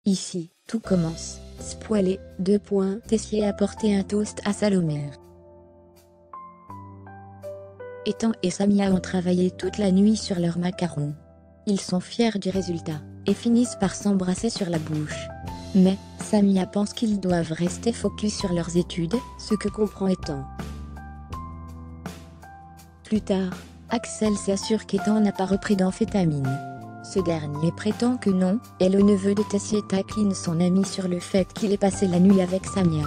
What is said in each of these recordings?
Ici, tout commence. Spoilé, Tessier a porté un toast à Salomé. Ethan et Samia ont travaillé toute la nuit sur leurs macarons. Ils sont fiers du résultat, et finissent par s'embrasser sur la bouche. Mais, Samia pense qu'ils doivent rester focus sur leurs études, ce que comprend Ethan. Plus tard, Axel s'assure qu'Ethan n'a pas repris d'amphétamine. Ce dernier prétend que non, et le neveu de Tessier taquine son ami sur le fait qu'il ait passé la nuit avec Samia.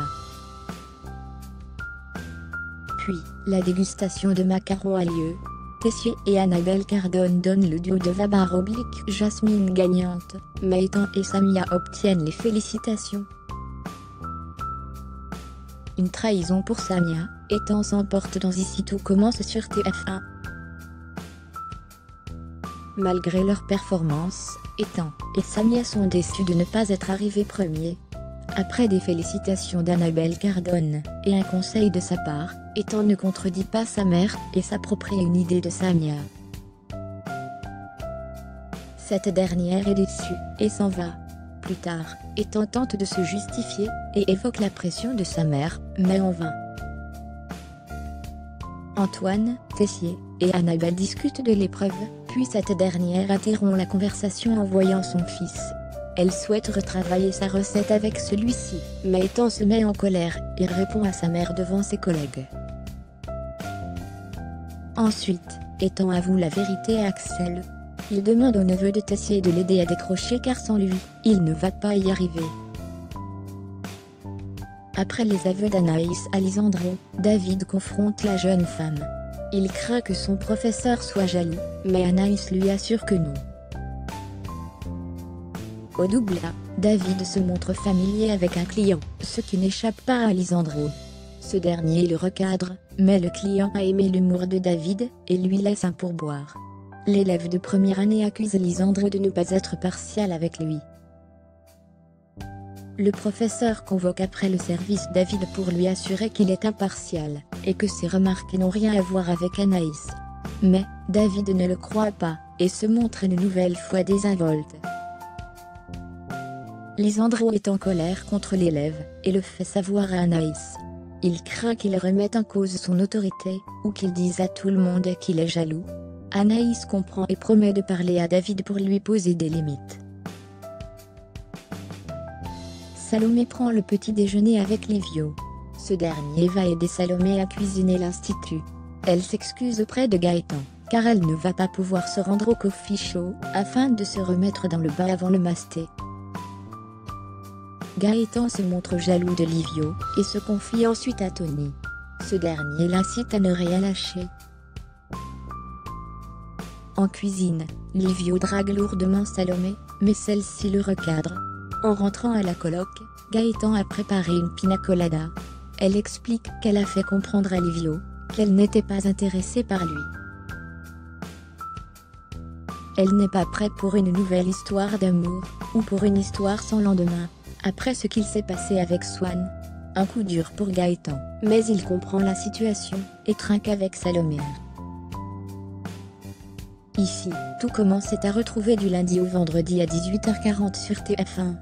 Puis, la dégustation de macarons a lieu. Tessier et Annabelle Cardone donnent le duo de Vabar-Jasmine gagnante, mais Ethan et Samia obtiennent les félicitations. Une trahison pour Samia, Ethan s'emporte dans Ici tout commence sur TF1. Malgré leur performance, Ethan et Samia sont déçus de ne pas être arrivés premiers. Après des félicitations d'Annabelle Cardone, et un conseil de sa part, Ethan ne contredit pas sa mère, et s'approprie une idée de Samia. Cette dernière est déçue, et s'en va. Plus tard, Ethan tente de se justifier, et évoque la pression de sa mère, mais en vain. Antoine, Tessier, et Annabelle discutent de l'épreuve, puis cette dernière interrompt la conversation en voyant son fils. Elle souhaite retravailler sa recette avec celui-ci, mais Ethan se met en colère, et répond à sa mère devant ses collègues. Ensuite, Ethan avoue la vérité à Axel. Il demande au neveu de Tessier de l'aider à décrocher car sans lui, il ne va pas y arriver. Après les aveux d'Anaïs à Lisandro, David confronte la jeune femme. Il craint que son professeur soit jaloux, mais Anaïs lui assure que non. Au double A, David se montre familier avec un client, ce qui n'échappe pas à Lisandro. Ce dernier le recadre, mais le client a aimé l'humour de David, et lui laisse un pourboire. L'élève de première année accuse Lisandro de ne pas être partial avec lui. Le professeur convoque après le service David pour lui assurer qu'il est impartial, et que ses remarques n'ont rien à voir avec Anaïs. Mais, David ne le croit pas, et se montre une nouvelle fois désinvolte. Lisandro est en colère contre l'élève, et le fait savoir à Anaïs. Il craint qu'il remette en cause son autorité, ou qu'il dise à tout le monde qu'il est jaloux. Anaïs comprend et promet de parler à David pour lui poser des limites. Salomé prend le petit déjeuner avec Livio. Ce dernier va aider Salomé à cuisiner l'institut. Elle s'excuse auprès de Gaëtan, car elle ne va pas pouvoir se rendre au coffee show, afin de se remettre dans le bain avant le masté. Gaëtan se montre jaloux de Livio, et se confie ensuite à Tony. Ce dernier l'incite à ne rien lâcher. En cuisine, Livio drague lourdement Salomé, mais celle-ci le recadre. En rentrant à la coloc, Gaëtan a préparé une pina colada. Elle explique qu'elle a fait comprendre à Livio qu'elle n'était pas intéressée par lui. Elle n'est pas prête pour une nouvelle histoire d'amour, ou pour une histoire sans lendemain. Après ce qu'il s'est passé avec Swan, un coup dur pour Gaëtan, mais il comprend la situation, et trinque avec Salomé. Ici, tout commence est à retrouver du lundi au vendredi à 18h40 sur TF1.